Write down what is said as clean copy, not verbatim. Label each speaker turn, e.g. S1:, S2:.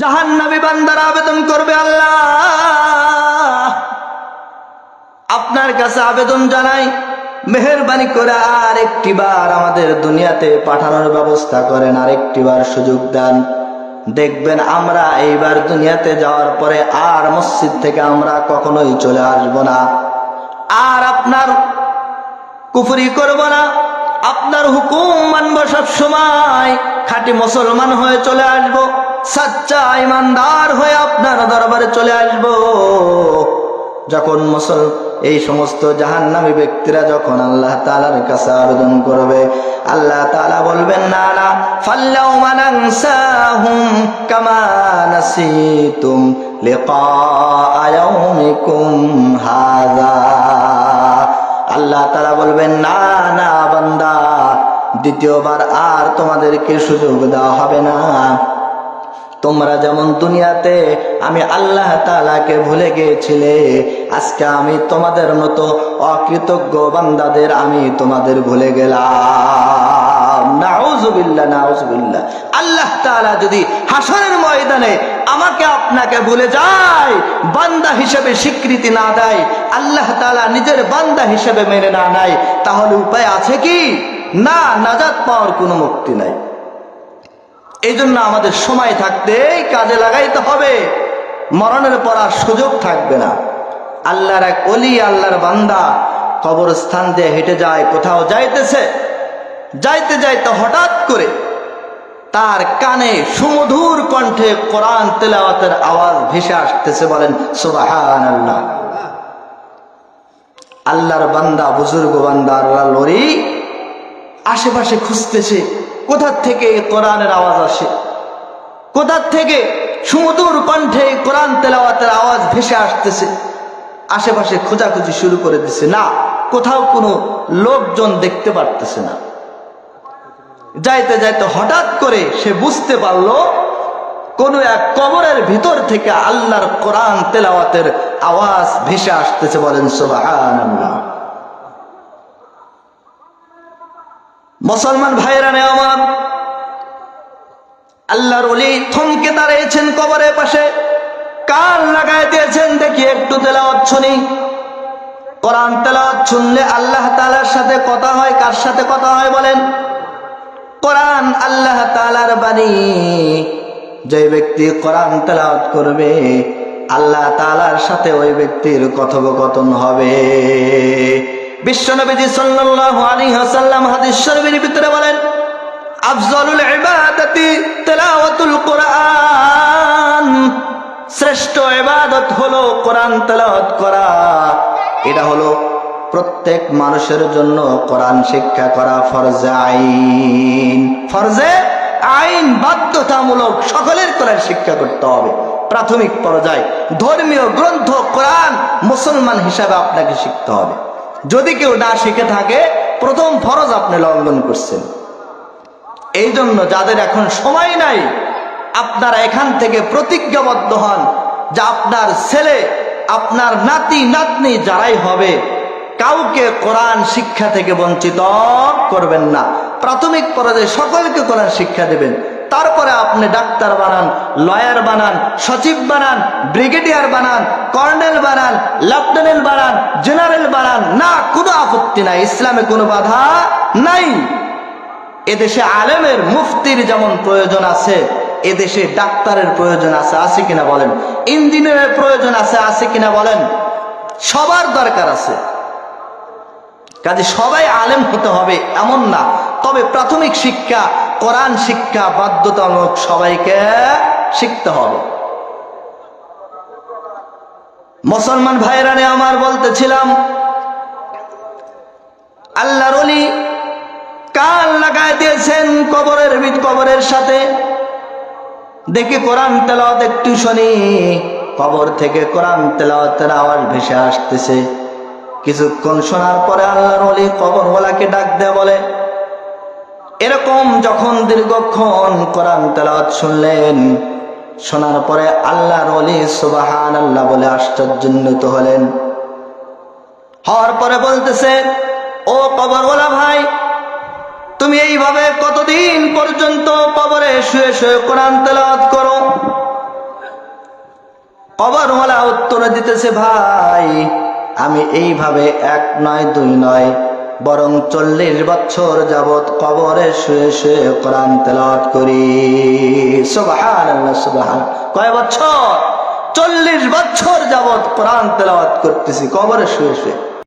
S1: জাহান্নামী বান্দারা আবেদন করবে, আল্লাহ আপনার কাছে আবেদন জানাই, মেহেরবানি করে আর একটিবার আমাদের দুনিয়াতে পাঠানোর ব্যবস্থা করেন, আর একটিবার সুযোগ দেন। দেখবেন আমরা এইবার দুনিয়াতে যাওয়ার পরে আর মসজিদ থেকে আমরা কখনোই চলে আসব না, আর আপনার কুফরি করব না, আপনার হুকুম মানব সব সময়, খাঁটি মুসলমান হয়ে চলে আসব, সচ্চা ইমানদার হয়ে আপনার দরবারে চলে আসব। যখন এই সমস্ত জাহান্নামী ব্যক্তিরা যখন আল্লাহ তাআলার কাছে আবেদন করবে, আল্লাহ তাআলা বলবেন না না, ফাল্লাউমা নানসাহুম কামা নাসিতুম লিকা ইয়াউমিকুম হাযা। আল্লাহ তাআলা বলবেন না না বান্দা, দ্বিতীয়বার আর তোমাদেরকে সুযোগ দেওয়া হবে না। তোমরা যেমন দুনিয়াতে আমি আল্লাহ তাআলাকে ভুলে গিয়েছিলে, আজকে আমি তোমাদের মতো অকৃতজ্ঞ বান্দাদের আমি তোমাদের ভুলে গেলাম। নাউযুবিল্লাহ, নাউযুবিল্লাহ। আল্লাহ তাআলা যদি হাসরের ময়দানে আমাকে আপনাকে ভুলে যায়, বান্দা হিসেবে স্বীকৃতি না দেয়, আল্লাহ তাআলা নিজের বান্দা হিসেবে মেনে না নেয়, তাহলে উপায় আছে কি? না, নাজাত পাওয়ার কোনো মুক্তি নাই। এই জন্য আমাদের সময় থাকতে কাজে লাগাইতে হবে, মরণের পর আর সুযোগ থাকবে না। আল্লাহর এক ওলি, আল্লাহর বান্দা কবরস্থান দিয়ে হেঁটে যায়, কোথাও যাইতেছে, যাইতে যাইতে হঠাৎ করে তার কানে সুমধুর কণ্ঠে কোরআন তেলাওয়াতের আওয়াজ ভেসে আসতেছে। বলেন সুবহানাল্লাহ। আল্লাহর বান্দা, বুজুর্গ বান্দা, আল্লাহর ওলি আশেপাশে খুঁজতেছে, কোথা থেকে কোরআনের আওয়াজ আসে, কোথা থেকে সুমধুর কণ্ঠে কোরআন তেলাওয়াতের আওয়াজ ভেসে আসতেছে। আশেপাশে খোঁজাখুঁজি শুরু করে দিছে, না, কোথাও কোনো লোকজন দেখতে পারতেছে না। যাইতে যাইতে হঠাৎ করে সে বুঝতে পারলো কোন এক কবরের ভিতর থেকে আল্লাহর কোরআন তেলাওয়াতের আওয়াজ ভেসে আসতেছে। বলেন সুবহানাল্লাহ। মুসলমান ভাইরা নে আমার, আল্লাহর ওলি থমকে দাঁড়িয়েছেন কবরের পাশে, কান লাগায় দিয়েছেন, দেখি একটু তেলাওয়াত শুনি। কোরআন তেলাওয়াত শুনলে আল্লাহ তাআলার সাথে কথা হয়। কার সাথে কথা হয় বলেন? কোরআন আল্লাহ তাআলার বাণী। যে ব্যক্তি কোরআন তেলাওয়াত করবে, আল্লাহ তাআলার সাথে ওই ব্যক্তির কথোপকথন হবে। বিশ্বনবীজি সাল্লাল্লাহু আলাইহি ওয়াসাল্লাম হাদিস শরীফের ভিতরে বলেন, আফজালুল ইবাদাতি তিলাওয়াতুল কোরআন। শ্রেষ্ঠ ইবাদত হলো কোরআন তেলাওয়াত করা। এটা হলো প্রত্যেক মানুষের জন্য কোরআন শিক্ষা করা ফরজে আইন। ফরজে আইন, বাধ্যতামূলক, সকলের কোরআন শিক্ষা করতে হবে। প্রাথমিক পর্যায়ে ধর্মীয় গ্রন্থ কোরআন মুসলমান হিসাবে আপনাকে শিখতে হবে। যদি কেউ না শিখে থাকে, প্রথম ফরজ আপনি লঙ্ঘন করছেন। এই জন্য যাদের এখন সময় নাই, আপনারা এখান থেকে প্রতিজ্ঞাবদ্ধ হন যে আপনার ছেলে, আপনার নাতি নাতনি যারাই হবে, কাউকে কোরআন শিক্ষা থেকে বঞ্চিত করবেন না। প্রাথমিক পর্যায়ে সকলকে কোরআন শিক্ষা দেবেন। তারপরে আপনি ডাক্তার বানান, লয়ার বানান, সচিব বানান, ব্রিগেডিয়ার বানান, কর্নেল বানান, লেফটেন্যান্ট বানান, জেনারেল বানান, না, কোনো আপত্তি নাই, ইসলামে কোনো বাধা নাই। এদেশে আলেমের, মুফতির যেমন প্রয়োজন আছে, এদেশে ডাক্তারের প্রয়োজন আছে, আছে কিনা বলেন? ইঞ্জিনিয়ারের প্রয়োজন আছে, আছে কিনা বলেন? সবার দরকার আছে। কাজে সবাই আলেম হতে হবে এমন না, তবে প্রাথমিক শিক্ষা, কোরআন শিক্ষা বাধ্যতামূলক, সবাইকে শিখতে হবে। মুসলমান ভাইরা নে আমার, বলতেছিলাম আল্লাহর ওলি কান লাগায় দিয়েছেন কবরের সাথে, দেখি কোরআন তেলাওয়াত একটু শুনি। কবর থেকে কোরআন তেলাওয়াতের আওয়াজ ভেসে আসতেছে। কিছুক্ষণ শোনার পরে আল্লাহর ওলি কবরওয়ালাকে ডাক দেয়া বলে, এরকম যখন দীর্ঘক্ষণ কোরআন তেলাওয়াত শুনলেন, শোনার পরে আল্লাহর ওলি সুবহানাল্লাহ বলে আশ্চর্যান্বিত হলেন। হওয়ার পরে বলতেছে, ও কবরওয়ালা ভাই, তুমি এইভাবে কতদিন পর্যন্ত কবরে শুয়ে শুয়ে কোরআন তেলাওয়াত করো? করে দিতেছে, ভাই আমি এইভাবে 1 নয় 2 নয় বরং 40 বছর যাবত কবরে শুয়ে শুয়ে কোরআন তেলাওয়াত করি। সুবহানাল্লাহ, সুবহান। কয় বছর? 40 বছর যাবত কোরআন তেলাওয়াত করতেছি কবরে শুয়ে শুয়ে।